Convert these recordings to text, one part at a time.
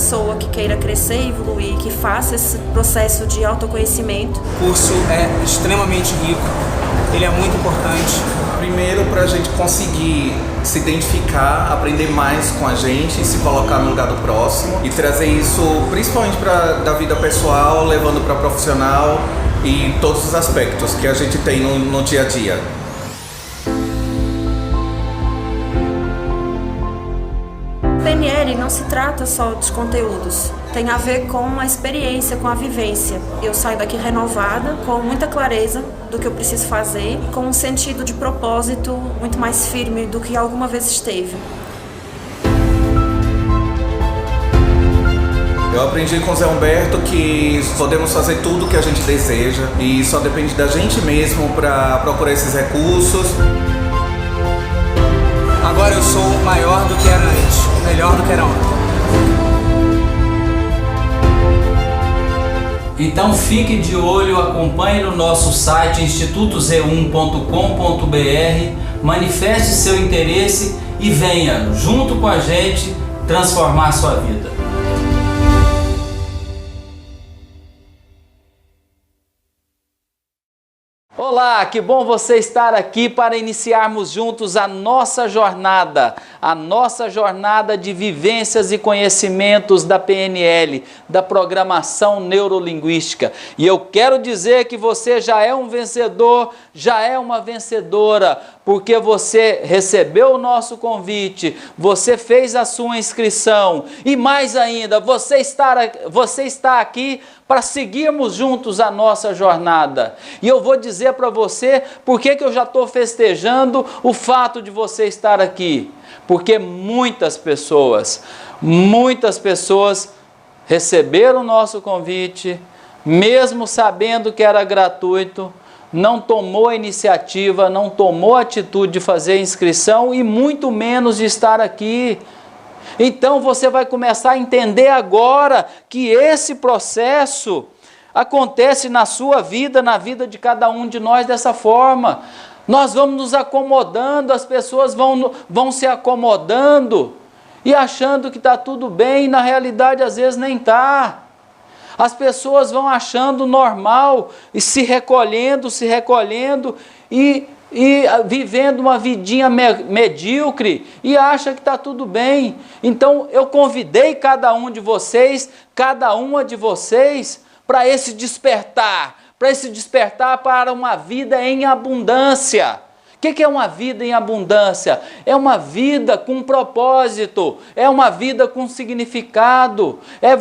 pessoa que queira crescer e evoluir, que faça esse processo de autoconhecimento. O curso é extremamente rico, ele é muito importante. Primeiro, para a gente conseguir se identificar, aprender mais com a gente, se colocar no lugar do próximo e trazer isso principalmente da vida pessoal, levando para profissional e todos os aspectos que a gente tem no dia a dia. PNL não se trata só dos conteúdos, tem a ver com a experiência, com a vivência. Eu saio daqui renovada, com muita clareza do que eu preciso fazer, com um sentido de propósito muito mais firme do que alguma vez esteve. Eu aprendi com o Zé Humberto que podemos fazer tudo o que a gente deseja e só depende da gente mesmo para procurar esses recursos. Agora eu sou maior do que era antes, melhor do que era ontem. Então fique de olho, acompanhe no nosso site institutoz1.com.br, manifeste seu interesse e venha, junto com a gente, transformar sua vida. Olá, que bom você estar aqui para iniciarmos juntos a nossa jornada de vivências e conhecimentos da PNL, da programação neurolinguística. E eu quero dizer que você já é um vencedor, já é uma vencedora, porque você recebeu o nosso convite, você fez a sua inscrição e mais ainda, você está aqui para seguirmos juntos a nossa jornada. E eu vou dizer para você por que eu já estou festejando o fato de você estar aqui. Porque muitas pessoas receberam o nosso convite, mesmo sabendo que era gratuito, não tomou a iniciativa, não tomou a atitude de fazer a inscrição e muito menos de estar aqui. Então você vai começar a entender agora que esse processo acontece na sua vida, na vida de cada um de nós dessa forma. Nós vamos nos acomodando, as pessoas vão se acomodando e achando que está tudo bem, e na realidade às vezes nem está. As pessoas vão achando normal e se recolhendo e vivendo uma vidinha medíocre e acha que está tudo bem. Então eu convidei cada uma de vocês para esse despertar para uma vida em abundância. O que é uma vida em abundância? É uma vida com propósito, é uma vida com significado, é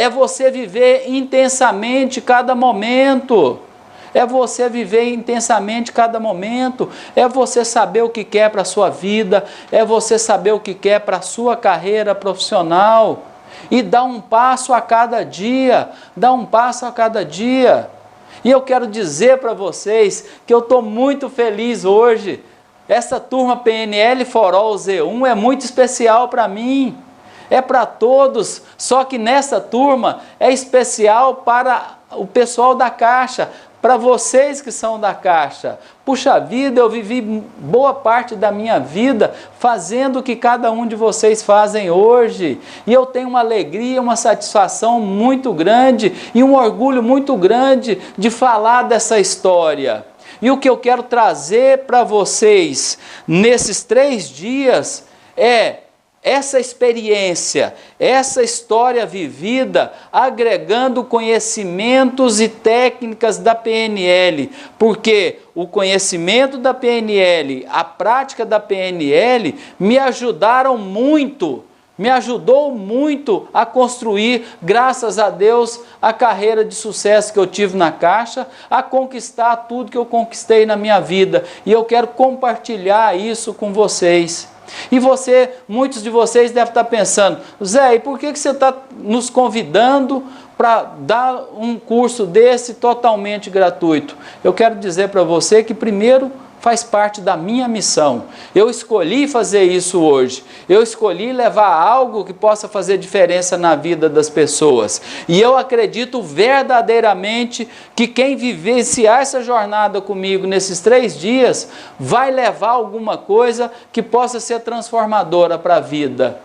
você viver intensamente cada momento. É você viver intensamente cada momento, é você saber o que quer para a sua vida, é você saber o que quer para a sua carreira profissional e dar um passo a cada dia, E eu quero dizer para vocês que eu estou muito feliz hoje. Essa turma PNL For All Z1 é muito especial para mim. É para todos, só que nessa turma é especial para o pessoal da Caixa, para vocês que são da Caixa. Puxa vida, eu vivi boa parte da minha vida fazendo o que cada um de vocês fazem hoje. E eu tenho uma alegria, uma satisfação muito grande e um orgulho muito grande de falar dessa história. E o que eu quero trazer para vocês nesses 3 dias é essa experiência, essa história vivida, agregando conhecimentos e técnicas da PNL, porque o conhecimento da PNL, a prática da PNL me ajudou muito a construir, graças a Deus, a carreira de sucesso que eu tive na Caixa, a conquistar tudo que eu conquistei na minha vida, e eu quero compartilhar isso com vocês. E muitos de vocês devem estar pensando, Zé, e por que você está nos convidando para dar um curso desse totalmente gratuito? Eu quero dizer para você que primeiro faz parte da minha missão. Eu escolhi fazer isso hoje. Eu escolhi levar algo que possa fazer diferença na vida das pessoas. E eu acredito verdadeiramente que quem vivenciar essa jornada comigo nesses 3 dias vai levar alguma coisa que possa ser transformadora para a vida.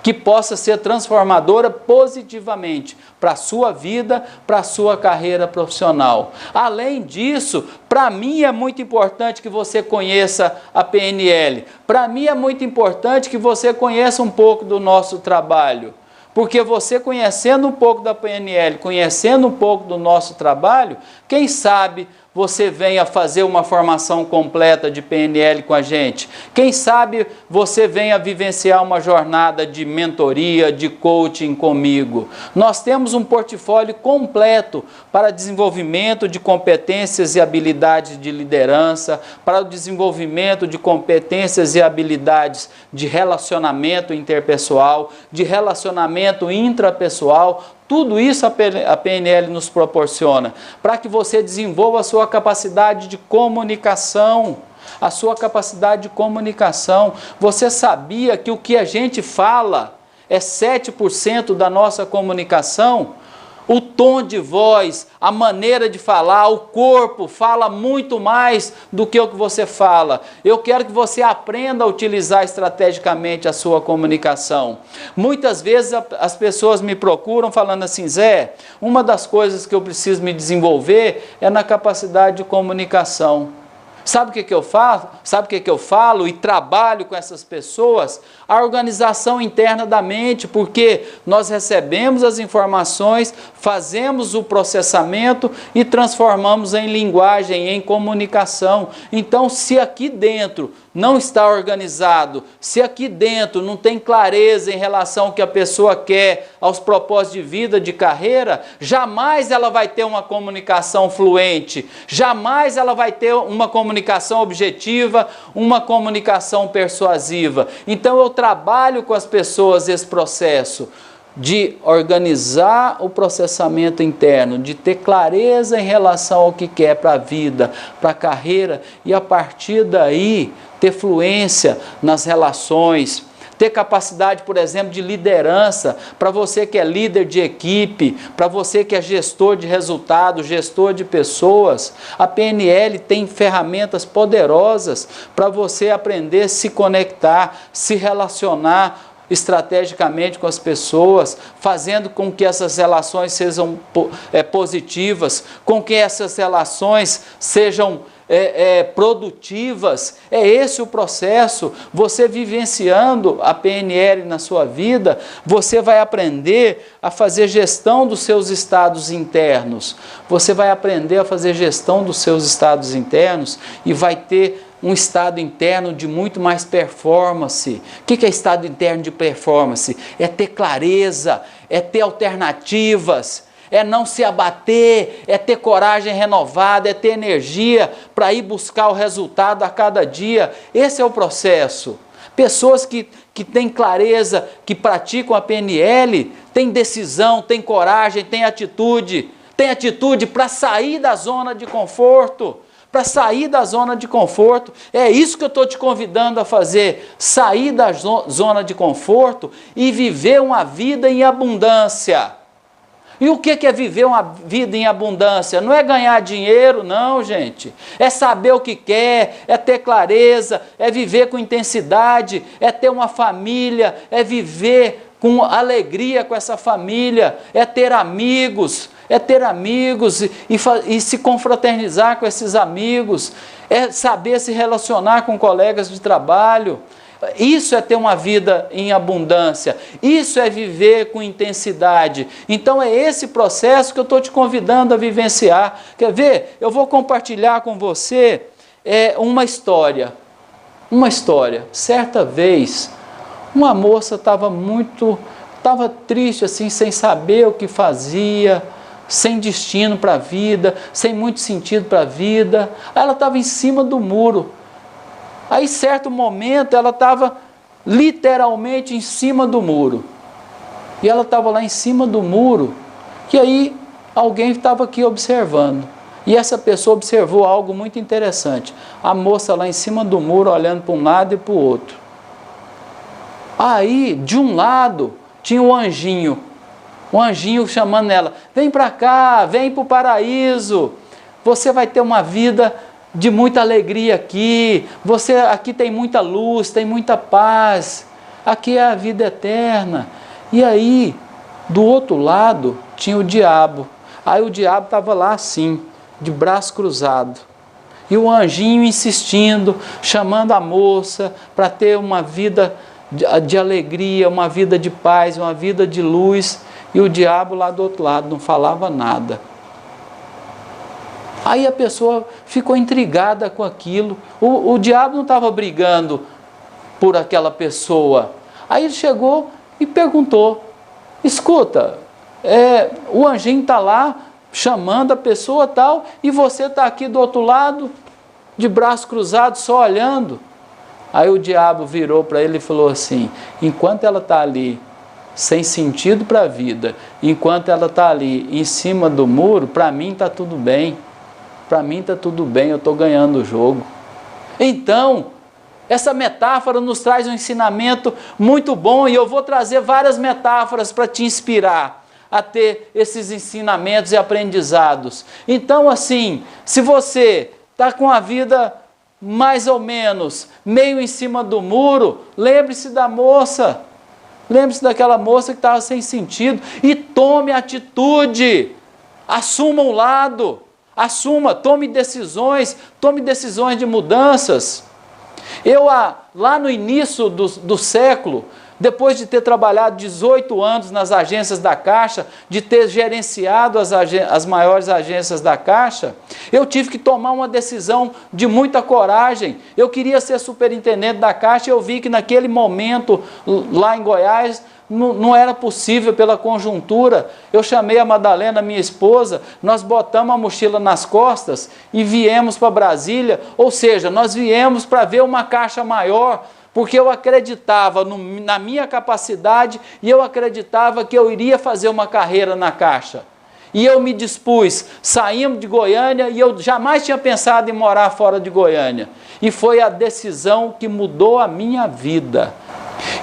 que possa ser transformadora positivamente para a sua vida, para a sua carreira profissional. Além disso, para mim é muito importante que você conheça a PNL. Para mim é muito importante que você conheça um pouco do nosso trabalho. Porque você conhecendo um pouco da PNL, conhecendo um pouco do nosso trabalho, quem sabe você venha fazer uma formação completa de PNL com a gente. Quem sabe você venha vivenciar uma jornada de mentoria, de coaching comigo. Nós temos um portfólio completo para desenvolvimento de competências e habilidades de liderança, para o desenvolvimento de competências e habilidades de relacionamento interpessoal, de relacionamento intrapessoal. Tudo isso a PNL nos proporciona, para que você desenvolva a sua capacidade de comunicação. A sua capacidade de comunicação. Você sabia que o que a gente fala é 7% da nossa comunicação? O tom de voz, a maneira de falar, o corpo fala muito mais do que o que você fala. Eu quero que você aprenda a utilizar estrategicamente a sua comunicação. Muitas vezes as pessoas me procuram falando assim: Zé, uma das coisas que eu preciso me desenvolver é na capacidade de comunicação. Sabe o que eu faço? Sabe o que eu falo e trabalho com essas pessoas? A organização interna da mente, porque nós recebemos as informações, fazemos o processamento e transformamos em linguagem, em comunicação. Então, se aqui dentro não está organizado, se aqui dentro não tem clareza em relação ao que a pessoa quer, aos propósitos de vida, de carreira, jamais ela vai ter uma comunicação fluente, jamais ela vai ter uma comunicação objetiva, uma comunicação persuasiva. Então eu trabalho com as pessoas esse processo de organizar o processamento interno, de ter clareza em relação ao que quer para a vida, para a carreira, e a partir daí ter fluência nas relações, ter capacidade, por exemplo, de liderança, para você que é líder de equipe, para você que é gestor de resultados, gestor de pessoas. A PNL tem ferramentas poderosas para você aprender a se conectar, se relacionar estrategicamente com as pessoas, fazendo com que essas relações sejam positivas, com que essas relações sejam produtivas. É esse o processo. Você vivenciando a PNL na sua vida, você vai aprender a fazer gestão dos seus estados internos. Você vai aprender a fazer gestão dos seus estados internos e vai ter um estado interno de muito mais performance. O que é estado interno de performance? É ter clareza, é ter alternativas, é não se abater, é ter coragem renovada, é ter energia para ir buscar o resultado a cada dia. Esse é o processo. Pessoas que têm clareza, que praticam a PNL, têm decisão, têm coragem, têm atitude para sair da zona de conforto. Para sair da zona de conforto. É isso que eu estou te convidando a fazer, sair da zona de conforto e viver uma vida em abundância. E o que é viver uma vida em abundância? Não é ganhar dinheiro, não, gente. É saber o que quer, é ter clareza, é viver com intensidade, é ter uma família, é viver com alegria com essa família, é ter amigos e se confraternizar com esses amigos, é saber se relacionar com colegas de trabalho. Isso é ter uma vida em abundância, isso é viver com intensidade. Então é esse processo que eu estou te convidando a vivenciar. Quer ver? Eu vou compartilhar com você uma história. Certa vez, uma moça estava triste, assim, sem saber o que fazia, sem destino para a vida, sem muito sentido para a vida. Ela estava em cima do muro. Aí, certo momento, ela estava literalmente em cima do muro. E ela estava lá em cima do muro, e aí alguém estava aqui observando. E essa pessoa observou algo muito interessante. A moça lá em cima do muro, olhando para um lado e para o outro. Aí, de um lado, tinha um anjinho chamando ela: vem para cá, vem para o paraíso, você vai ter uma vida de muita alegria aqui, aqui tem muita luz, tem muita paz. aqui é a vida eterna. E aí, do outro lado, tinha o diabo. Aí o diabo estava lá assim, de braço cruzado. E o anjinho insistindo, chamando a moça para ter uma vida de alegria, uma vida de paz, uma vida de luz. E o diabo lá do outro lado não falava nada. Aí a pessoa ficou intrigada com aquilo. O diabo não estava brigando por aquela pessoa. Aí ele chegou e perguntou, escuta, o anjinho está lá chamando a pessoa tal, e você está aqui do outro lado, de braço cruzado, só olhando. Aí o diabo virou para ele e falou assim, enquanto ela está ali, sem sentido para a vida, enquanto ela está ali em cima do muro, para mim está tudo bem. Para mim está tudo bem, eu estou ganhando o jogo. Então, essa metáfora nos traz um ensinamento muito bom, e eu vou trazer várias metáforas para te inspirar a ter esses ensinamentos e aprendizados. Então, assim, se você está com a vida mais ou menos meio em cima do muro, lembre-se da moça. Lembre-se daquela moça que estava sem sentido e tome atitude. Assuma um lado. Assuma, tome decisões de mudanças. Eu, lá no início do século, depois de ter trabalhado 18 anos nas agências da Caixa, de ter gerenciado as maiores agências da Caixa, eu tive que tomar uma decisão de muita coragem. Eu queria ser superintendente da Caixa e eu vi que naquele momento, lá em Goiás, não era possível pela conjuntura. Eu chamei a Madalena, minha esposa, nós botamos a mochila nas costas e viemos para Brasília, ou seja, nós viemos para ver uma Caixa maior, porque eu acreditava na minha capacidade e eu acreditava que eu iria fazer uma carreira na Caixa. E eu me dispus, saímos de Goiânia e eu jamais tinha pensado em morar fora de Goiânia. E foi a decisão que mudou a minha vida.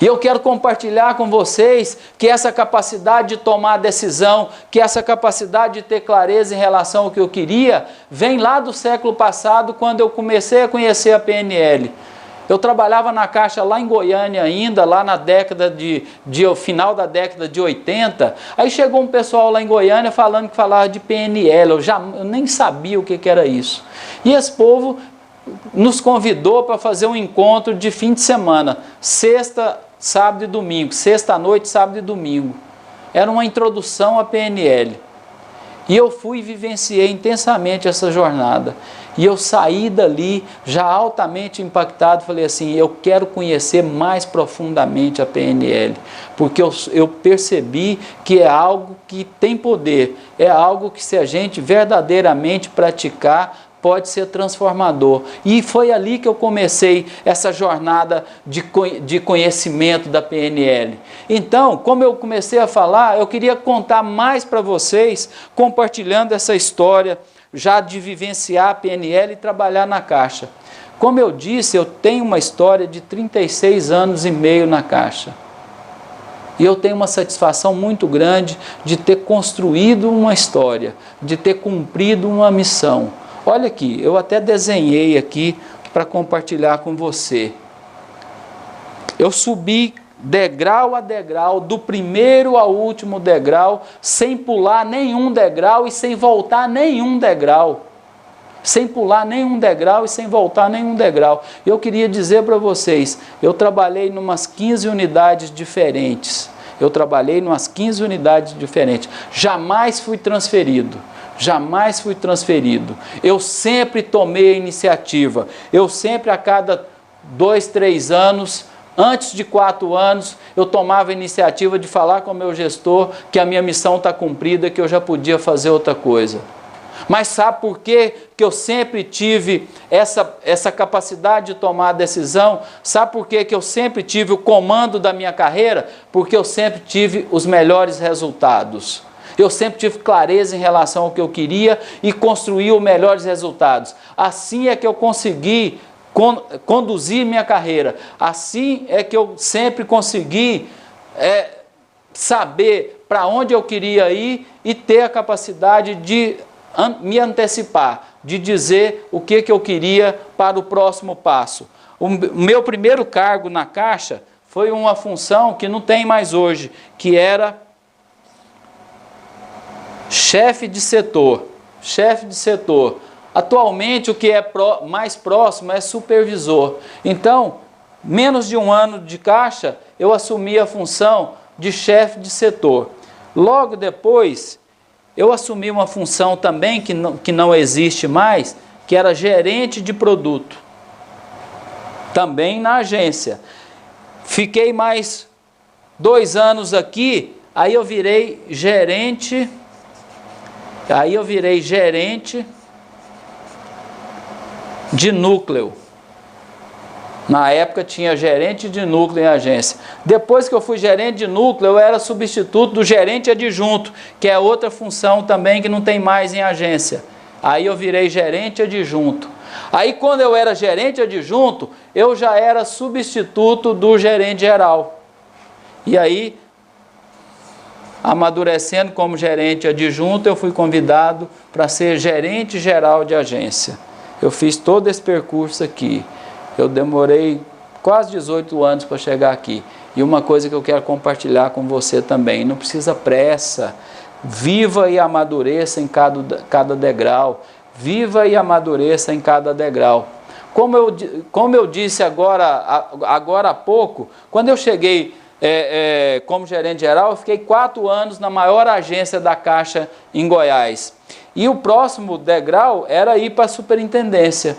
E eu quero compartilhar com vocês que essa capacidade de tomar decisão, que essa capacidade de ter clareza em relação ao que eu queria, vem lá do século passado, quando eu comecei a conhecer a PNL. Eu trabalhava na Caixa lá em Goiânia ainda, lá na década final da década de 80. Aí chegou um pessoal lá em Goiânia falando que falava de PNL. Eu nem sabia o que era isso. E esse povo nos convidou para fazer um encontro de fim de semana, sexta, sábado e domingo, sexta à noite, sábado e domingo. Era uma introdução à PNL. E eu fui e vivenciei intensamente essa jornada. E eu saí dali já altamente impactado, falei assim, eu quero conhecer mais profundamente a PNL, porque eu percebi que é algo que tem poder, é algo que se a gente verdadeiramente praticar, pode ser transformador. E foi ali que eu comecei essa jornada de conhecimento da PNL. Então, como eu comecei a falar, eu queria contar mais para vocês, compartilhando essa história já de vivenciar a PNL e trabalhar na Caixa. Como eu disse, eu tenho uma história de 36 anos e meio na Caixa. E eu tenho uma satisfação muito grande de ter construído uma história, de ter cumprido uma missão. Olha aqui, eu até desenhei aqui para compartilhar com você. Eu subi degrau a degrau, do primeiro ao último degrau, sem pular nenhum degrau e sem voltar nenhum degrau. Sem pular nenhum degrau e sem voltar nenhum degrau. Eu queria dizer para vocês, eu trabalhei em umas 15 unidades diferentes. Jamais fui transferido. Jamais fui transferido. Eu sempre tomei a iniciativa. Eu sempre, a cada 2, 3 anos, antes de 4 anos, eu tomava a iniciativa de falar com o meu gestor que a minha missão está cumprida, que eu já podia fazer outra coisa. Mas sabe por quê que eu sempre tive essa capacidade de tomar a decisão? Sabe por quê que eu sempre tive o comando da minha carreira? Porque eu sempre tive os melhores resultados. Eu sempre tive clareza em relação ao que eu queria e construí os melhores resultados. Assim é que eu consegui conduzir minha carreira. Assim é que eu sempre consegui saber para onde eu queria ir e ter a capacidade de me antecipar, de dizer o que eu queria para o próximo passo. O meu primeiro cargo na Caixa foi uma função que não tem mais hoje, que era chefe de setor. Chefe de setor. Atualmente o que é mais próximo é supervisor. Então, menos de um ano de caixa, eu assumi a função de chefe de setor. Logo depois, eu assumi uma função também que não existe mais, que era gerente de produto. Também na agência. Fiquei mais 2 anos aqui, aí eu virei gerente de núcleo. Na época tinha gerente de núcleo em agência. Depois que eu fui gerente de núcleo, eu era substituto do gerente adjunto, que é outra função também que não tem mais em agência. Aí eu virei gerente adjunto. Aí quando eu era gerente adjunto, eu já era substituto do gerente geral. E aí, amadurecendo como gerente adjunto, eu fui convidado para ser gerente geral de agência. Eu fiz todo esse percurso aqui. Eu demorei quase 18 anos para chegar aqui. E uma coisa que eu quero compartilhar com você também, não precisa pressa. Viva e amadureça em cada degrau. Viva e amadureça em cada degrau. Como eu disse agora há pouco, quando eu cheguei como gerente geral, eu fiquei 4 anos na maior agência da Caixa em Goiás. E o próximo degrau era ir para a superintendência.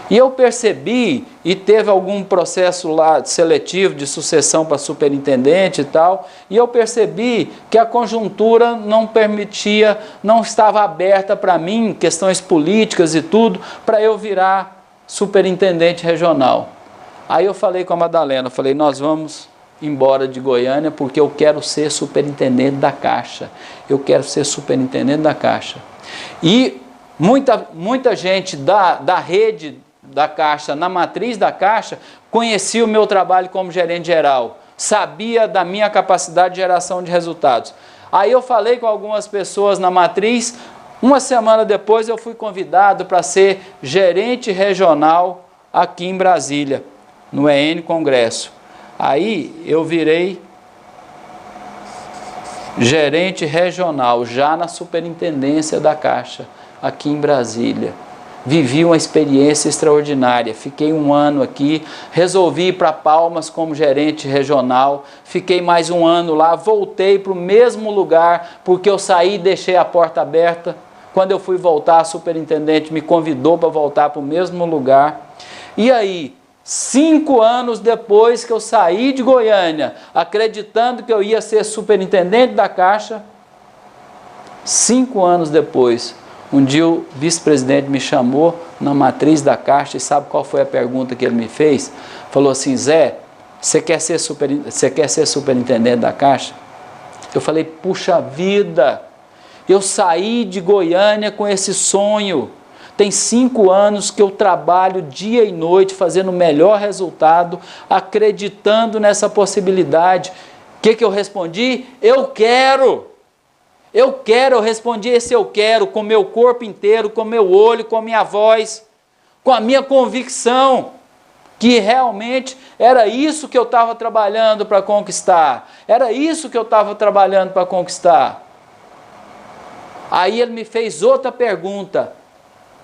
E eu percebi, e teve algum processo lá seletivo de sucessão para superintendente e tal, e eu percebi que a conjuntura não permitia, não estava aberta para mim, questões políticas e tudo, para eu virar superintendente regional. Aí eu falei com a Madalena, falei, nós vamos embora de Goiânia porque eu quero ser superintendente da Caixa. Eu quero ser superintendente da Caixa. E muita gente da rede da Caixa, na matriz da Caixa, conhecia o meu trabalho como gerente geral, sabia da minha capacidade de geração de resultados. Aí eu falei com algumas pessoas na matriz, uma semana depois eu fui convidado para ser gerente regional aqui em Brasília, no EN Congresso. Aí eu virei gerente regional, já na superintendência da Caixa, aqui em Brasília. Vivi uma experiência extraordinária, fiquei 1 ano aqui, resolvi ir para Palmas como gerente regional, fiquei mais 1 ano lá, voltei para o mesmo lugar, porque eu saí e deixei a porta aberta. Quando eu fui voltar, a superintendente me convidou para voltar para o mesmo lugar. E aí, 5 anos depois que eu saí de Goiânia, acreditando que eu ia ser superintendente da Caixa, 5 anos depois, um dia o vice-presidente me chamou na matriz da Caixa e sabe qual foi a pergunta que ele me fez? Falou assim, Zé, você quer ser superintendente da Caixa? Eu falei, puxa vida, eu saí de Goiânia com esse sonho. Tem 5 anos que eu trabalho dia e noite fazendo o melhor resultado, acreditando nessa possibilidade. O que eu respondi? Eu quero! Eu respondi esse eu quero com o meu corpo inteiro, com o meu olho, com a minha voz, com a minha convicção, que realmente era isso que eu estava trabalhando para conquistar, era isso que eu estava trabalhando para conquistar. Aí ele me fez outra pergunta,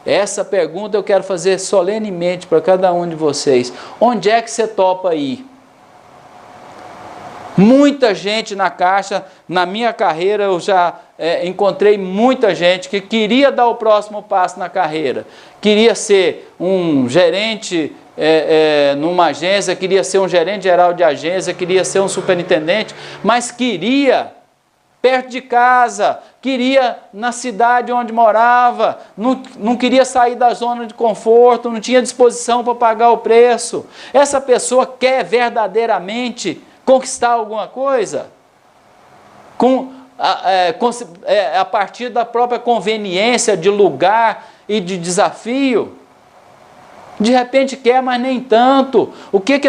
essa pergunta eu quero fazer solenemente para cada um de vocês, onde é que você topa ir? Muita gente na Caixa, na minha carreira eu já encontrei muita gente que queria dar o próximo passo na carreira. Queria ser um gerente numa agência, queria ser um gerente geral de agência, queria ser um superintendente, mas queria perto de casa, queria na cidade onde morava, não queria sair da zona de conforto, não tinha disposição para pagar o preço. Essa pessoa quer verdadeiramente conquistar alguma coisa a partir da própria conveniência de lugar e de desafio. De repente quer, mas nem tanto. O que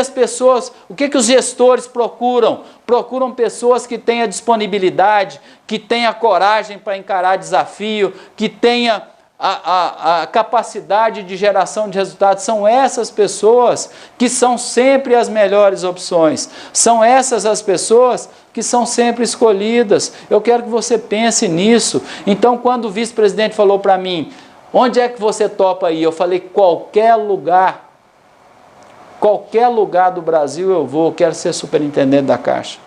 os gestores procuram? Procuram pessoas que tenham disponibilidade, que tenham coragem para encarar desafio, que tenham a capacidade de geração de resultados. São essas pessoas que são sempre as melhores opções. São essas as pessoas que são sempre escolhidas. Eu quero que você pense nisso. Então, quando o vice-presidente falou para mim, onde é que você topa ir? Eu falei, qualquer lugar do Brasil eu vou, eu quero ser superintendente da Caixa.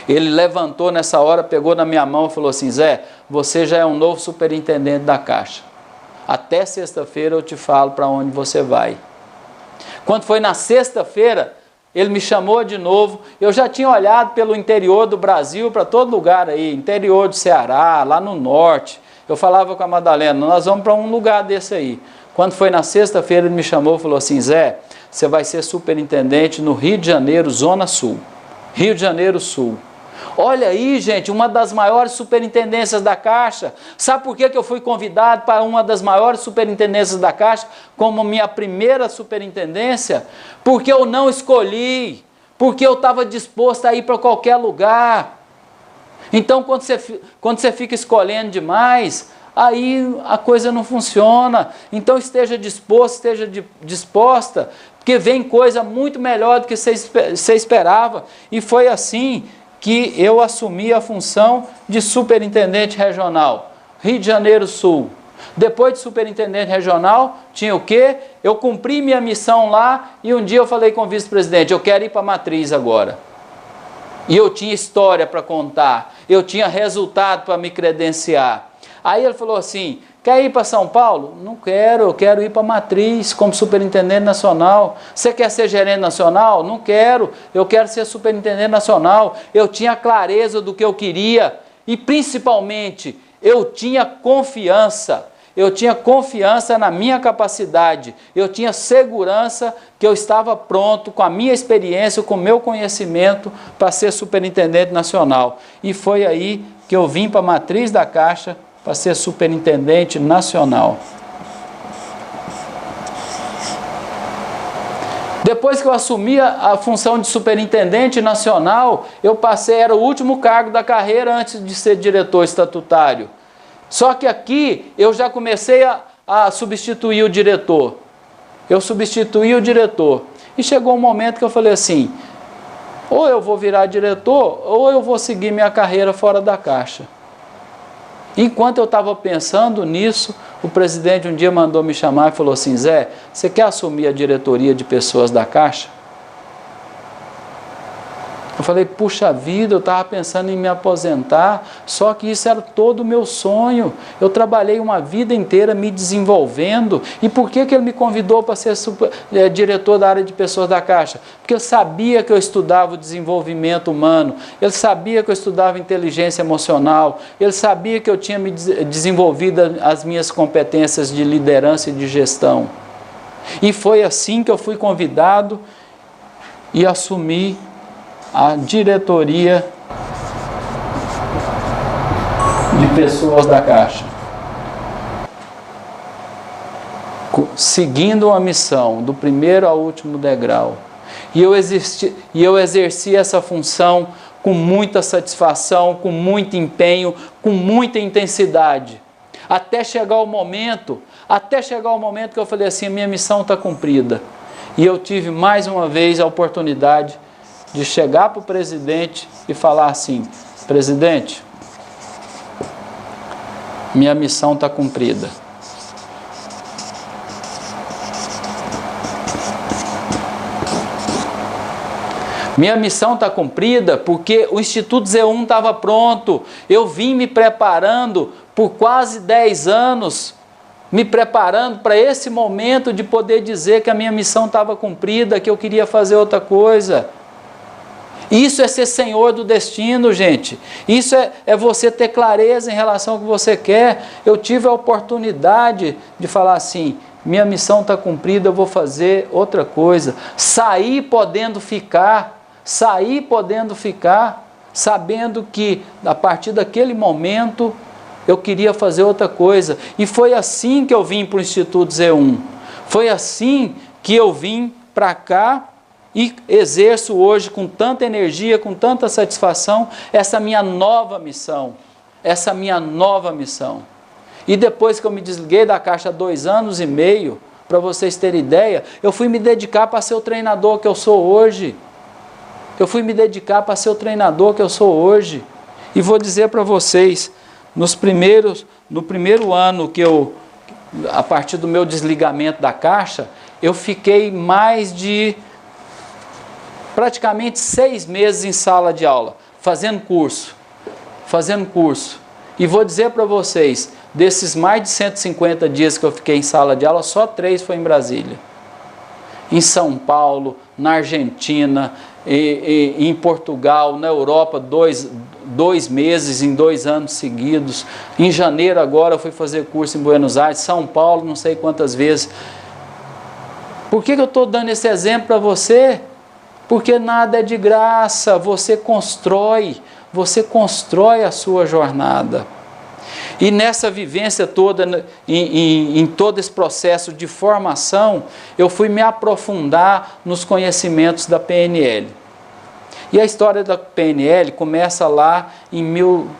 Ele levantou nessa hora, pegou na minha mão e falou assim, Zé, você já é um novo superintendente da Caixa. Até sexta-feira eu te falo para onde você vai. Quando foi na sexta-feira, ele me chamou de novo. Eu já tinha olhado pelo interior do Brasil, para todo lugar aí, interior do Ceará, lá no norte. Eu falava com a Madalena, nós vamos para um lugar desse aí. Quando foi na sexta-feira, ele me chamou e falou assim, Zé, você vai ser superintendente no Rio de Janeiro, Zona Sul. Rio de Janeiro Sul. Olha aí, gente, uma das maiores superintendências da Caixa. Sabe por que eu fui convidado para uma das maiores superintendências da Caixa como minha primeira superintendência? Porque eu não escolhi, porque eu estava disposto a ir para qualquer lugar. Então, quando você fica escolhendo demais, aí a coisa não funciona. Então, esteja disposto, esteja disposta, porque vem coisa muito melhor do que você esperava. E foi assim que eu assumi a função de superintendente regional, Rio de Janeiro Sul. Depois de superintendente regional, tinha o quê? Eu cumpri minha missão lá e um dia eu falei com o vice-presidente, eu quero ir para a matriz agora. E eu tinha história para contar, eu tinha resultado para me credenciar. Aí ele falou assim, quer ir para São Paulo? Não quero, eu quero ir para a matriz como superintendente nacional. Você quer ser gerente nacional? Não quero, eu quero ser superintendente nacional. Eu tinha clareza do que eu queria e principalmente eu tinha confiança. Eu tinha confiança na minha capacidade, eu tinha segurança que eu estava pronto com a minha experiência, com o meu conhecimento para ser superintendente nacional. E foi aí que eu vim para a matriz da Caixa para ser superintendente nacional. Depois que eu assumi a função de superintendente nacional, eu passei, era o último cargo da carreira antes de ser diretor estatutário. Só que aqui eu já comecei a substituir o diretor. Eu substituí o diretor. E chegou um momento que eu falei assim, ou eu vou virar diretor, ou eu vou seguir minha carreira fora da Caixa. Enquanto eu estava pensando nisso, o presidente um dia mandou me chamar e falou assim, Zé, você quer assumir a diretoria de pessoas da Caixa? Eu falei, puxa vida, eu estava pensando em me aposentar, só que isso era todo o meu sonho. Eu trabalhei uma vida inteira me desenvolvendo. E por que ele me convidou para ser diretor da área de pessoas da Caixa? Porque eu sabia que eu estudava o desenvolvimento humano, ele sabia que eu estudava inteligência emocional, ele sabia que eu tinha me desenvolvido as minhas competências de liderança e de gestão. E foi assim que eu fui convidado e assumi a diretoria de pessoas da Caixa, seguindo uma missão do primeiro ao último degrau. E eu exerci essa função com muita satisfação, com muito empenho, com muita intensidade, até chegar o momento que eu falei assim, minha missão está cumprida. E eu tive mais uma vez a oportunidade de chegar para o presidente e falar assim, presidente, minha missão está cumprida. Minha missão está cumprida porque o Instituto Z1 estava pronto. Eu vim me preparando por quase 10 anos, me preparando para esse momento de poder dizer que a minha missão estava cumprida, que eu queria fazer outra coisa. Isso é ser senhor do destino, gente. Isso é você ter clareza em relação ao que você quer. Eu tive a oportunidade de falar assim, minha missão está cumprida, eu vou fazer outra coisa. Sair podendo ficar, sabendo que a partir daquele momento eu queria fazer outra coisa. E foi assim que eu vim para o Instituto Z1. Foi assim que eu vim para cá e exerço hoje com tanta energia, com tanta satisfação, essa minha nova missão. E depois que eu me desliguei da Caixa há 2 anos e meio, para vocês terem ideia, eu fui me dedicar para ser o treinador que eu sou hoje. Eu fui me dedicar para ser o treinador que eu sou hoje. E vou dizer para vocês, no primeiro ano que a partir do meu desligamento da Caixa, eu fiquei mais de praticamente 6 meses em sala de aula, fazendo curso. E vou dizer para vocês, desses mais de 150 dias que eu fiquei em sala de aula, só 3 foi em Brasília. Em São Paulo, na Argentina, em Portugal, na Europa, 2 meses em 2 anos seguidos. Em janeiro agora eu fui fazer curso em Buenos Aires, São Paulo, não sei quantas vezes. Por que eu estou dando esse exemplo para você? Porque nada é de graça, você constrói a sua jornada. E nessa vivência toda, em todo esse processo de formação, eu fui me aprofundar nos conhecimentos da PNL. E a história da PNL começa lá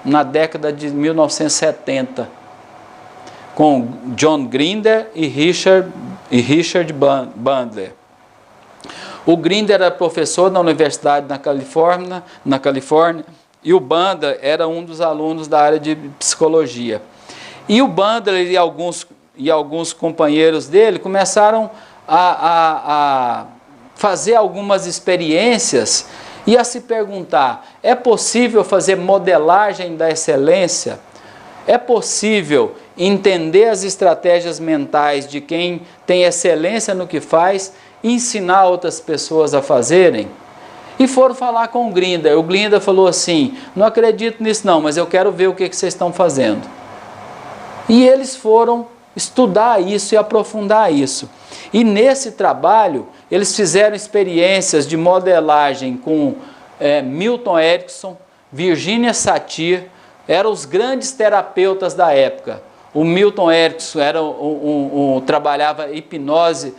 na década de 1970, com John Grinder e Richard Bandler. O Grinder era professor na universidade na Califórnia, e o Bandler era um dos alunos da área de psicologia. E o Bandler e alguns companheiros dele começaram a fazer algumas experiências e a se perguntar: é possível fazer modelagem da excelência? É possível entender as estratégias mentais de quem tem excelência no que faz e ensinar outras pessoas a fazerem? E foram falar com o Grinder. O Grinder falou assim: não acredito nisso não, mas eu quero ver o que vocês estão fazendo. E eles foram estudar isso e aprofundar isso. E nesse trabalho, eles fizeram experiências de modelagem com Milton Erickson, Virginia Satir, eram os grandes terapeutas da época. O Milton Erickson trabalhava hipnose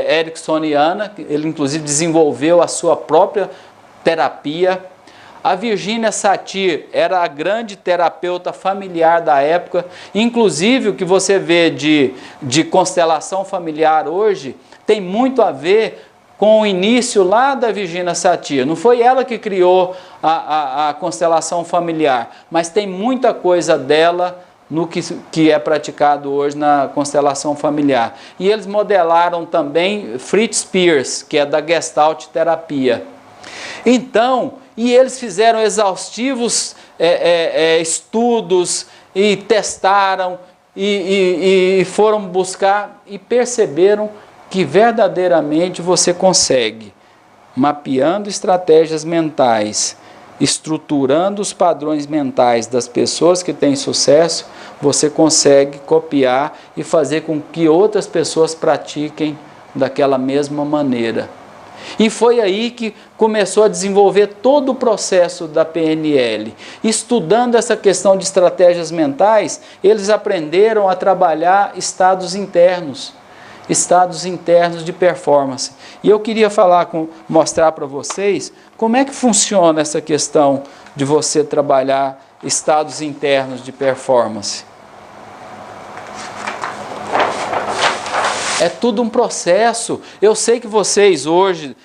ericksoniana, ele inclusive desenvolveu a sua própria terapia. A Virginia Satir era a grande terapeuta familiar da época, inclusive o que você vê de constelação familiar hoje tem muito a ver com o início lá da Virginia Satir. Não foi ela que criou a constelação familiar, mas tem muita coisa dela no que é praticado hoje na constelação familiar. E eles modelaram também Fritz Perls, que é da Gestalt terapia. Então, eles fizeram exaustivos estudos e testaram e foram buscar e perceberam que verdadeiramente você consegue, mapeando estratégias mentais, estruturando os padrões mentais das pessoas que têm sucesso, você consegue copiar e fazer com que outras pessoas pratiquem daquela mesma maneira. E foi aí que começou a desenvolver todo o processo da PNL. Estudando essa questão de estratégias mentais, eles aprenderam a trabalhar estados internos de performance. E eu queria mostrar para vocês como é que funciona essa questão de você trabalhar estados internos de performance. É tudo um processo. Eu sei que vocês hoje,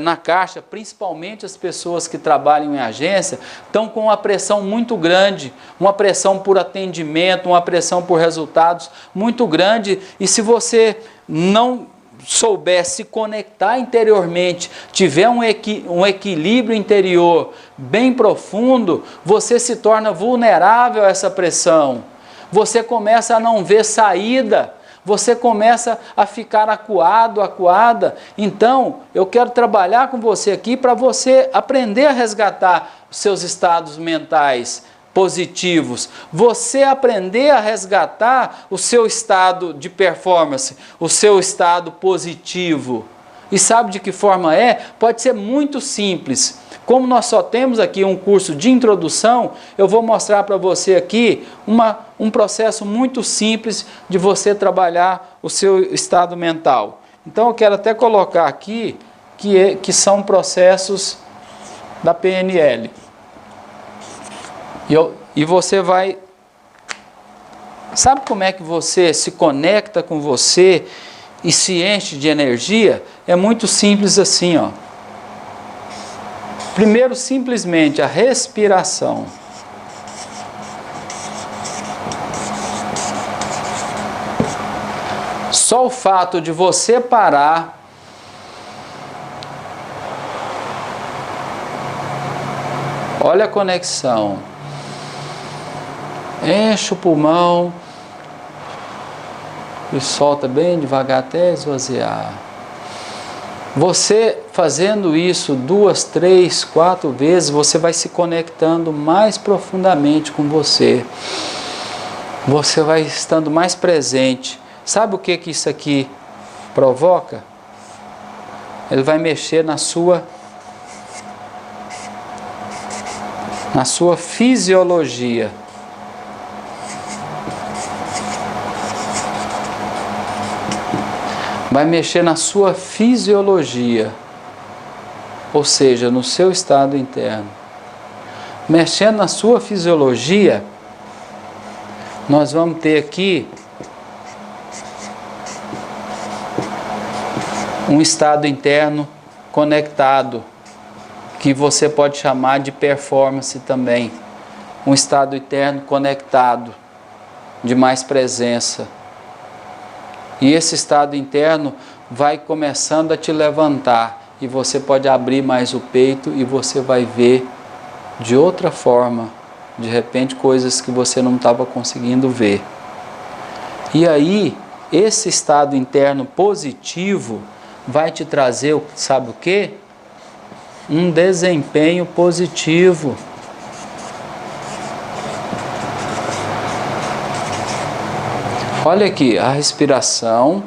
na Caixa, principalmente as pessoas que trabalham em agência, estão com uma pressão muito grande, uma pressão por atendimento, uma pressão por resultados muito grande. E se você não souber se conectar interiormente, tiver um equilíbrio interior bem profundo, você se torna vulnerável a essa pressão. Você começa a não ver saída. Você começa a ficar acuada. Então, eu quero trabalhar com você aqui para você aprender a resgatar os seus estados mentais positivos. Você aprender a resgatar o seu estado de performance, o seu estado positivo. E sabe de que forma é? Pode ser muito simples. Como nós só temos aqui um curso de introdução, eu vou mostrar para você aqui um processo muito simples de você trabalhar o seu estado mental. Então eu quero até colocar aqui que são processos da PNL. E você vai Sabe como é que você se conecta com você e se enche de energia? É muito simples assim, ó. Primeiro, simplesmente a respiração. Só o fato de você parar, olha a conexão, enche o pulmão e solta bem devagar até esvaziar. Você fazendo isso 2, 3, 4 vezes, você vai se conectando mais profundamente com você. Você vai estando mais presente. Sabe o que isso aqui provoca? Ele vai mexer na sua fisiologia. Vai mexer na sua fisiologia, ou seja, no seu estado interno. Mexendo na sua fisiologia, nós vamos ter aqui um estado interno conectado, que você pode chamar de performance também. Um estado interno conectado, de mais presença. E esse estado interno vai começando a te levantar, e você pode abrir mais o peito e você vai ver de outra forma, de repente, coisas que você não estava conseguindo ver. E aí, esse estado interno positivo vai te trazer, sabe o quê? Um desempenho positivo. Olha aqui, a respiração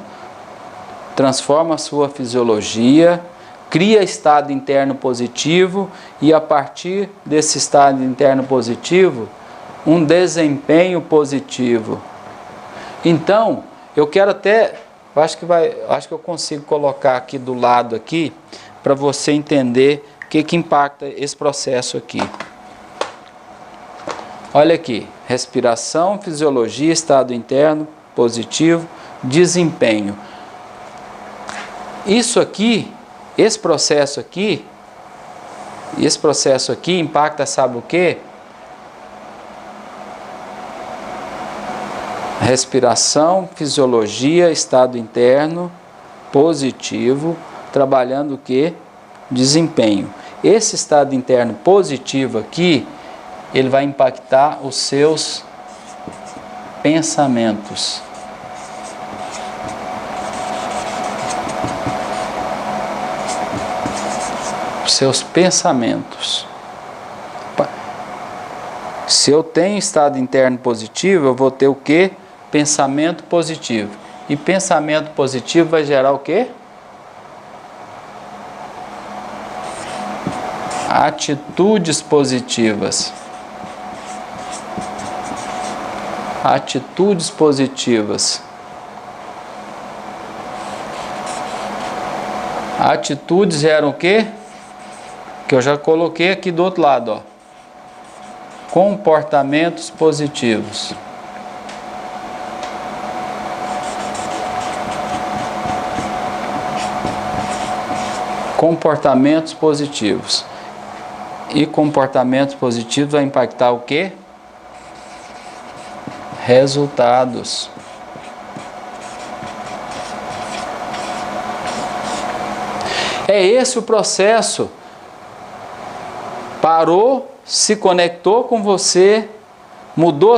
transforma a sua fisiologia, cria estado interno positivo e a partir desse estado interno positivo, um desempenho positivo. Então, eu quero até, acho que eu consigo colocar aqui do lado aqui para você entender o que impacta esse processo aqui. Olha aqui, respiração, fisiologia, estado interno positivo, desempenho. Isso aqui, esse processo aqui impacta, sabe o quê? Respiração, fisiologia, estado interno positivo, trabalhando o quê? Desempenho. Esse estado interno positivo aqui, ele vai impactar os seus pensamentos. Os seus pensamentos. Se eu tenho estado interno positivo, eu vou ter o quê? Pensamento positivo. E pensamento positivo vai gerar o quê? Atitudes positivas. Atitudes positivas. Atitudes geram o quê? Que eu já coloquei aqui do outro lado, ó. Comportamentos positivos. Comportamentos positivos. E comportamentos positivos vai impactar o quê? Resultados. É esse o processo. Parou, se conectou com você, mudou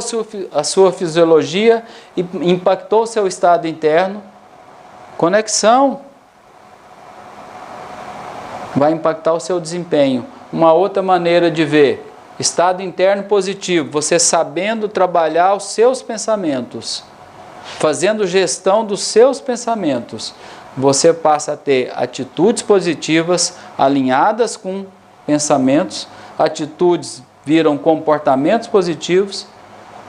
a sua fisiologia e impactou o seu estado interno. Conexão. Vai impactar o seu desempenho. Uma outra maneira de ver, estado interno positivo, você sabendo trabalhar os seus pensamentos, fazendo gestão dos seus pensamentos, você passa a ter atitudes positivas alinhadas com pensamentos, atitudes viram comportamentos positivos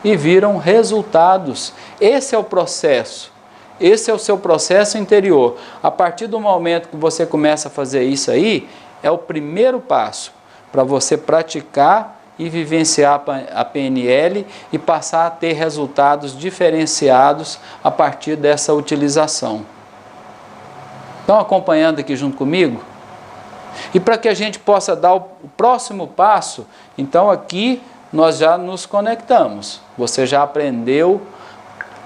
e viram resultados. Esse é o processo. Esse é o seu processo interior. A partir do momento que você começa a fazer isso aí, é o primeiro passo para você praticar e vivenciar a PNL e passar a ter resultados diferenciados a partir dessa utilização. Estão acompanhando aqui junto comigo? E para que a gente possa dar o próximo passo, então aqui nós já nos conectamos. Você já aprendeu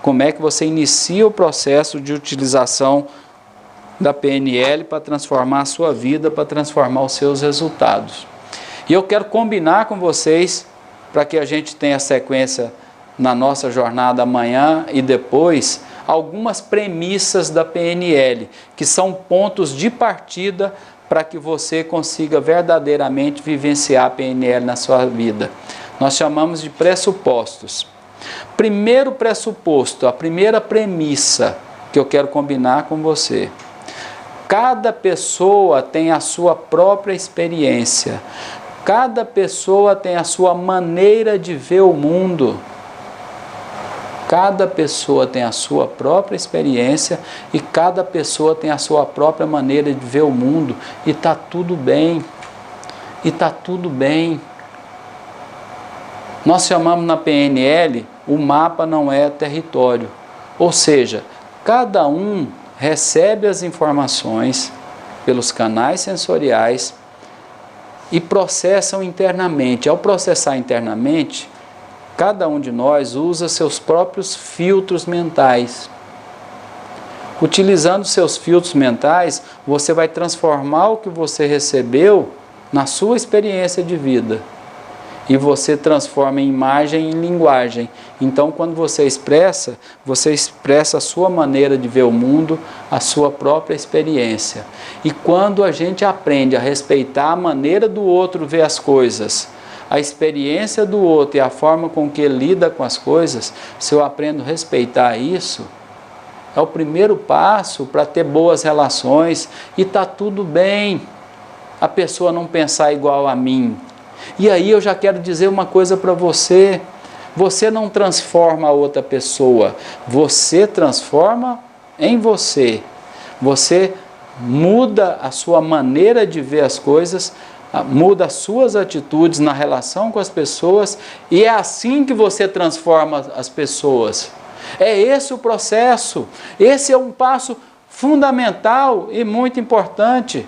como é que você inicia o processo de utilização da PNL para transformar a sua vida, para transformar os seus resultados. E eu quero combinar com vocês, para que a gente tenha sequência na nossa jornada amanhã e depois, algumas premissas da PNL, que são pontos de partida para que você consiga verdadeiramente vivenciar a PNL na sua vida. Nós chamamos de pressupostos. Primeiro pressuposto, a primeira premissa que eu quero combinar com você. Cada pessoa tem a sua própria experiência. Cada pessoa tem a sua maneira de ver o mundo. Cada pessoa tem a sua própria experiência e cada pessoa tem a sua própria maneira de ver o mundo. E está tudo bem. E está tudo bem. Nós chamamos na PNL, o mapa não é território. Ou seja, cada um recebe as informações pelos canais sensoriais e processam internamente. Ao processar internamente, cada um de nós usa seus próprios filtros mentais. Utilizando seus filtros mentais, você vai transformar o que você recebeu na sua experiência de vida. E você transforma em imagem em linguagem. Então, quando você expressa a sua maneira de ver o mundo, a sua própria experiência. E quando a gente aprende a respeitar a maneira do outro ver as coisas, a experiência do outro e a forma com que ele lida com as coisas, se eu aprendo a respeitar isso, é o primeiro passo para ter boas relações e está tudo bem a pessoa não pensar igual a mim. E aí eu já quero dizer uma coisa para você. Você não transforma a outra pessoa. Você transforma em você. Você muda a sua maneira de ver as coisas, muda as suas atitudes na relação com as pessoas e é assim que você transforma as pessoas. É esse o processo. Esse é um passo fundamental e muito importante.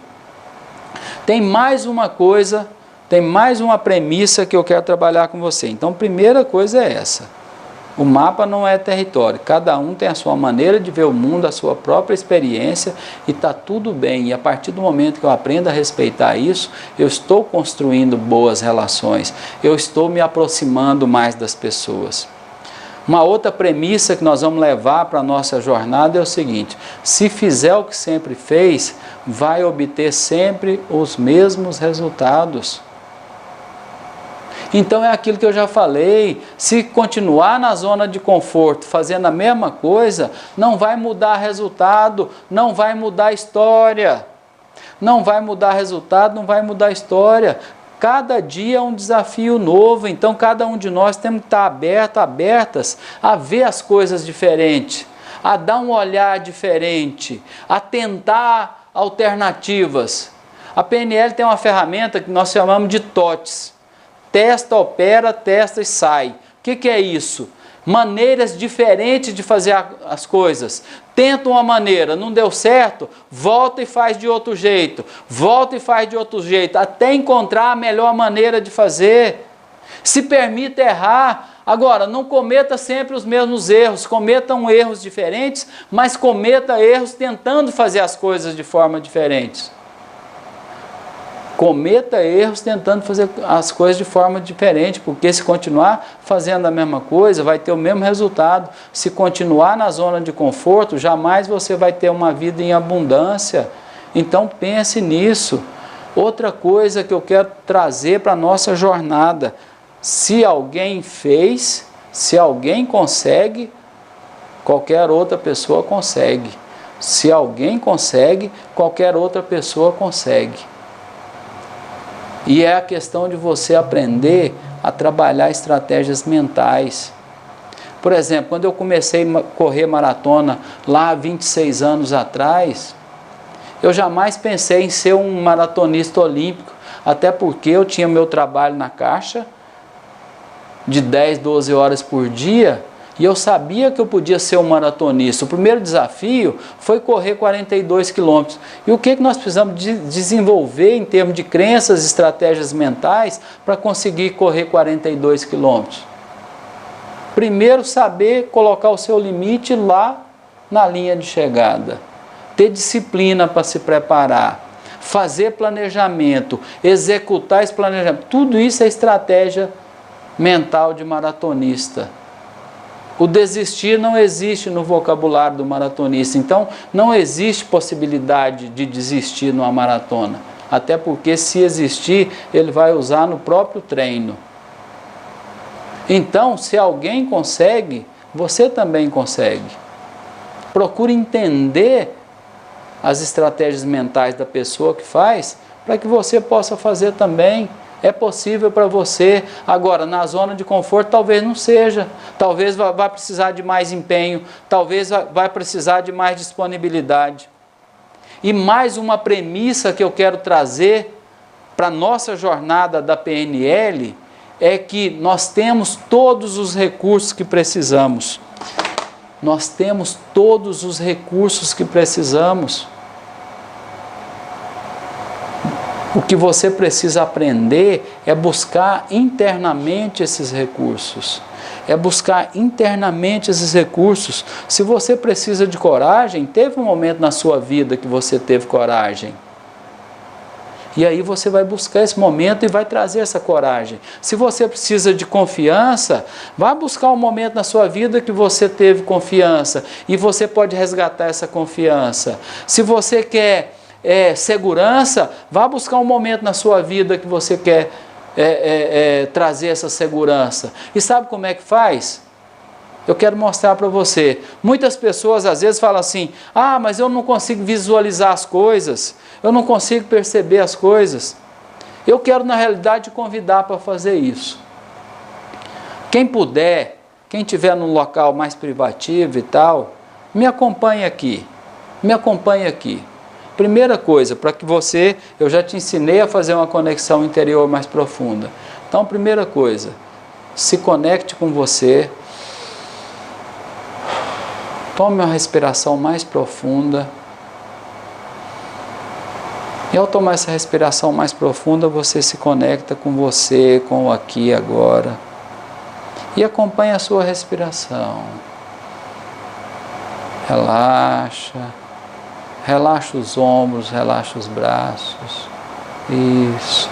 Tem mais uma coisa. Tem mais uma premissa que eu quero trabalhar com você. Então, a primeira coisa é essa. O mapa não é território. Cada um tem a sua maneira de ver o mundo, a sua própria experiência e está tudo bem. E a partir do momento que eu aprendo a respeitar isso, eu estou construindo boas relações. Eu estou me aproximando mais das pessoas. Uma outra premissa que nós vamos levar para a nossa jornada é o seguinte: se fizer o que sempre fez, vai obter sempre os mesmos resultados. Então é aquilo que eu já falei, se continuar na zona de conforto, fazendo a mesma coisa, não vai mudar resultado, não vai mudar história. Não vai mudar resultado, não vai mudar história. Cada dia é um desafio novo, então cada um de nós temos que estar abertas a ver as coisas diferentes, a dar um olhar diferente, a tentar alternativas. A PNL tem uma ferramenta que nós chamamos de TOTS. Testa, opera, testa e sai. O que é isso? Maneiras diferentes de fazer as coisas. Tenta uma maneira, não deu certo, volta e faz de outro jeito. Volta e faz de outro jeito, até encontrar a melhor maneira de fazer. Se permita errar. Agora, não cometa sempre os mesmos erros. Cometam erros diferentes, mas cometa erros tentando fazer as coisas de forma diferente. Cometa erros tentando fazer as coisas de forma diferente, porque se continuar fazendo a mesma coisa, vai ter o mesmo resultado. Se continuar na zona de conforto, jamais você vai ter uma vida em abundância. Então pense nisso. Outra coisa que eu quero trazer para a nossa jornada: se alguém fez, se alguém consegue, qualquer outra pessoa consegue. Se alguém consegue, qualquer outra pessoa consegue. E é a questão de você aprender a trabalhar estratégias mentais. Por exemplo, quando eu comecei a correr maratona lá há 26 anos atrás, eu jamais pensei em ser um maratonista olímpico, até porque eu tinha meu trabalho na Caixa, de 10, 12 horas por dia, e eu sabia que eu podia ser um maratonista. O primeiro desafio foi correr 42 quilômetros. E o que nós precisamos desenvolver em termos de crenças, estratégias mentais para conseguir correr 42 quilômetros? Primeiro, saber colocar o seu limite lá na linha de chegada. Ter disciplina para se preparar. Fazer planejamento. Executar esse planejamento. Tudo isso é estratégia mental de maratonista. O desistir não existe no vocabulário do maratonista. Então, não existe possibilidade de desistir numa maratona. Até porque, se existir, ele vai usar no próprio treino. Então, se alguém consegue, você também consegue. Procure entender as estratégias mentais da pessoa que faz, para que você possa fazer também. É possível para você. Agora, na zona de conforto, talvez não seja. Talvez vá precisar de mais empenho. Talvez vai precisar de mais disponibilidade. E mais uma premissa que eu quero trazer para a nossa jornada da PNL é que nós temos todos os recursos que precisamos. Nós temos todos os recursos que precisamos. O que você precisa aprender é buscar internamente esses recursos. É buscar internamente esses recursos. Se você precisa de coragem, teve um momento na sua vida que você teve coragem. E aí você vai buscar esse momento e vai trazer essa coragem. Se você precisa de confiança, vá buscar um momento na sua vida que você teve confiança. E você pode resgatar essa confiança. Se você quer segurança, vá buscar um momento na sua vida que você quer trazer essa segurança. E sabe como é que faz? Eu quero mostrar para você. Muitas pessoas às vezes falam assim: ah, mas eu não consigo visualizar as coisas, eu não consigo perceber as coisas. Eu quero, na realidade, te convidar para fazer isso. Quem puder, quem estiver num local mais privativo e tal, me acompanhe aqui. Me acompanhe aqui. Primeira coisa, para que você, eu já te ensinei a fazer uma conexão interior mais profunda. Então, primeira coisa, se conecte com você. Tome uma respiração mais profunda. E ao tomar essa respiração mais profunda, você se conecta com você, com o aqui e agora. E acompanhe a sua respiração. Relaxa. Relaxa os ombros, relaxa os braços. Isso.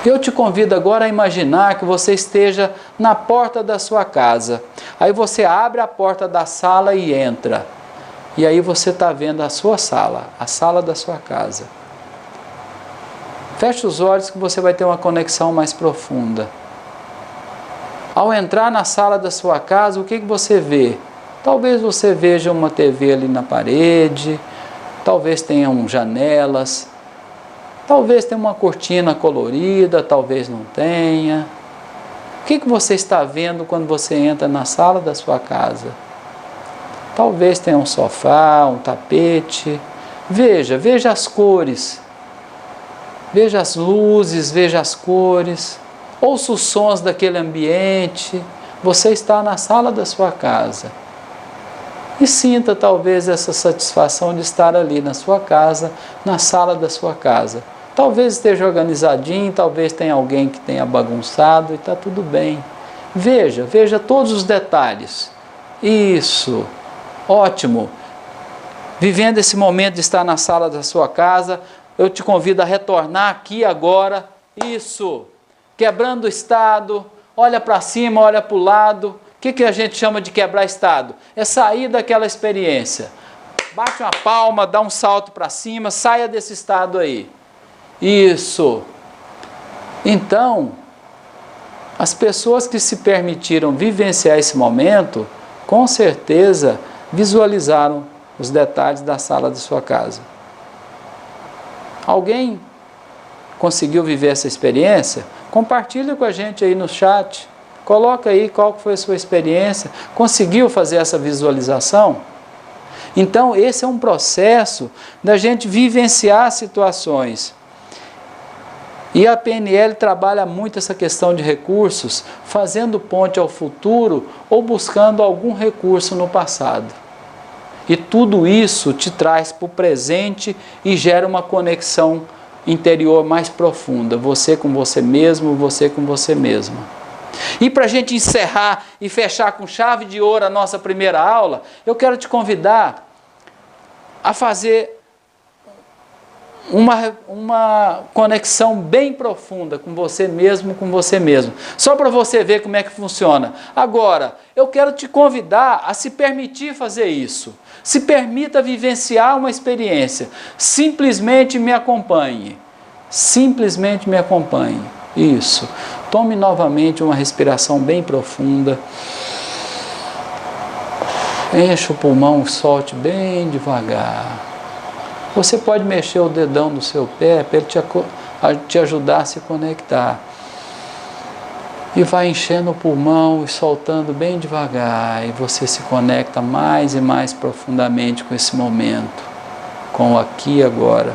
Eu te convido agora a imaginar que você esteja na porta da sua casa. Aí você abre a porta da sala e entra. E aí você está vendo a sua sala, a sala da sua casa. Feche os olhos que você vai ter uma conexão mais profunda. Ao entrar na sala da sua casa, o que você vê? Talvez você veja uma TV ali na parede, talvez tenham janelas, talvez tenha uma cortina colorida, talvez não tenha. O que você está vendo quando você entra na sala da sua casa? Talvez tenha um sofá, um tapete. Veja as cores. Veja as luzes, veja as cores. Ouça os sons daquele ambiente. Você está na sala da sua casa. E sinta talvez essa satisfação de estar ali na sua casa, na sala da sua casa. Talvez esteja organizadinho, talvez tenha alguém que tenha bagunçado e está tudo bem. Veja todos os detalhes. Isso, ótimo. Vivendo esse momento de estar na sala da sua casa, eu te convido a retornar aqui agora. Isso, quebrando o estado, olha para cima, olha para o lado. O que a gente chama de quebrar estado? É sair daquela experiência. Bate uma palma, dá um salto para cima, saia desse estado aí. Isso. Então, as pessoas que se permitiram vivenciar esse momento, com certeza visualizaram os detalhes da sala de sua casa. Alguém conseguiu viver essa experiência? Compartilha com a gente aí no chat. Coloca aí qual foi a sua experiência. Conseguiu fazer essa visualização? Então, esse é um processo da gente vivenciar situações. E a PNL trabalha muito essa questão de recursos, fazendo ponte ao futuro ou buscando algum recurso no passado. E tudo isso te traz para o presente e gera uma conexão interior mais profunda. Você com você mesmo, você com você mesma. E para a gente encerrar e fechar com chave de ouro a nossa primeira aula, eu quero te convidar a fazer uma conexão bem profunda com você mesmo, só para você ver como é que funciona. Agora, eu quero te convidar a se permitir fazer isso. Se permita vivenciar uma experiência. Simplesmente me acompanhe. Simplesmente me acompanhe. Isso. Tome novamente uma respiração bem profunda. Encha o pulmão, solte bem devagar. Você pode mexer o dedão do seu pé para ele te ajudar a se conectar. E vai enchendo o pulmão e soltando bem devagar. E você se conecta mais e mais profundamente com esse momento, com o aqui e agora.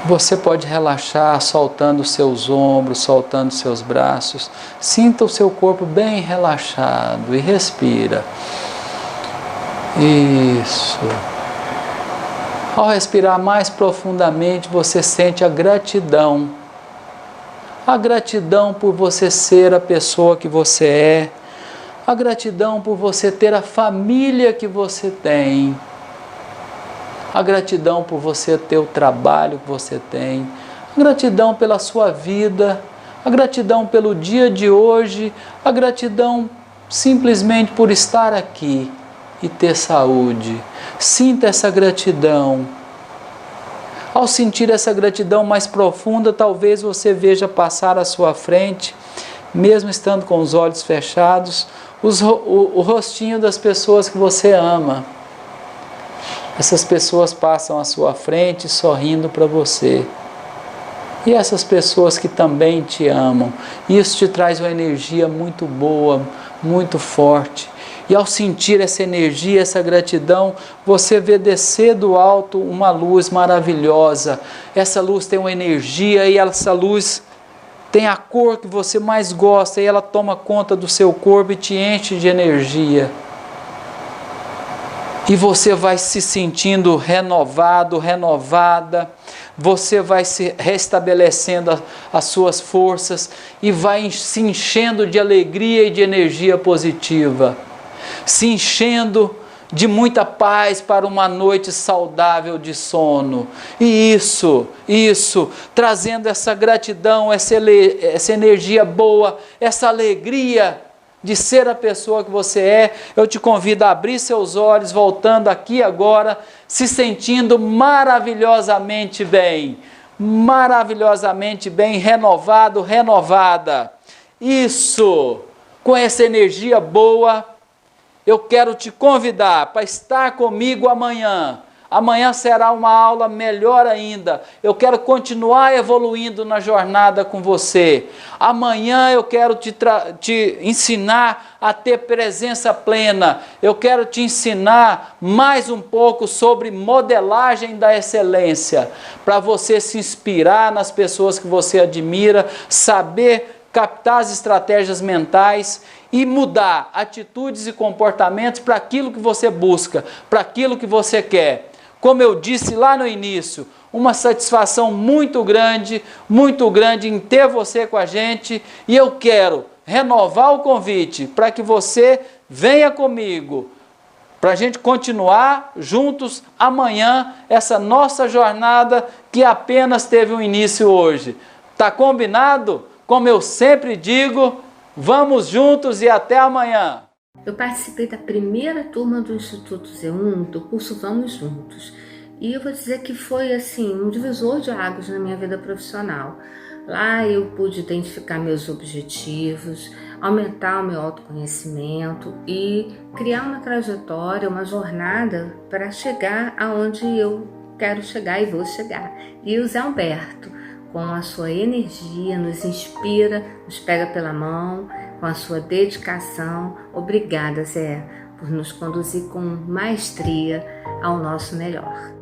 Você pode relaxar soltando os seus ombros, soltando os seus braços. Sinta o seu corpo bem relaxado e respira. Isso. Ao respirar mais profundamente, você sente a gratidão. A gratidão por você ser a pessoa que você é. A gratidão por você ter a família que você tem. A gratidão por você ter o trabalho que você tem. A gratidão pela sua vida. A gratidão pelo dia de hoje. A gratidão simplesmente por estar aqui e ter saúde. Sinta essa gratidão. Ao sentir essa gratidão mais profunda, talvez você veja passar à sua frente, mesmo estando com os olhos fechados, o rostinho das pessoas que você ama. Essas pessoas passam à sua frente sorrindo para você. E essas pessoas que também te amam. Isso te traz uma energia muito boa, muito forte. E ao sentir essa energia, essa gratidão, você vê descer do alto uma luz maravilhosa. Essa luz tem uma energia e essa luz tem a cor que você mais gosta. E ela toma conta do seu corpo e te enche de energia. E você vai se sentindo renovado, renovada. Você vai se restabelecendo as suas forças e vai se enchendo de alegria e de energia positiva. Se enchendo de muita paz para uma noite saudável de sono. E isso, trazendo essa gratidão, essa energia boa, essa alegria de ser a pessoa que você é. Eu te convido a abrir seus olhos, voltando aqui agora, se sentindo maravilhosamente bem, renovado, renovada. Isso, com essa energia boa, eu quero te convidar para estar comigo amanhã. Amanhã será uma aula melhor ainda. Eu quero continuar evoluindo na jornada com você. Amanhã eu quero te ensinar a ter presença plena. Eu quero te ensinar mais um pouco sobre modelagem da excelência, para você se inspirar nas pessoas que você admira, saber captar as estratégias mentais e mudar atitudes e comportamentos para aquilo que você busca, para aquilo que você quer. Como eu disse lá no início, uma satisfação muito grande em ter você com a gente, e eu quero renovar o convite para que você venha comigo, para a gente continuar juntos amanhã essa nossa jornada que apenas teve um início hoje. Tá combinado? Como eu sempre digo, vamos juntos e até amanhã! Eu participei da primeira turma do Instituto Z1, do curso Vamos Juntos. E eu vou dizer que foi assim, um divisor de águas na minha vida profissional. Lá eu pude identificar meus objetivos, aumentar o meu autoconhecimento e criar uma trajetória, uma jornada para chegar aonde eu quero chegar e vou chegar. E o Zé Humberto, com a sua energia, nos inspira, nos pega pela mão, com a sua dedicação. Obrigada, Zé, por nos conduzir com maestria ao nosso melhor.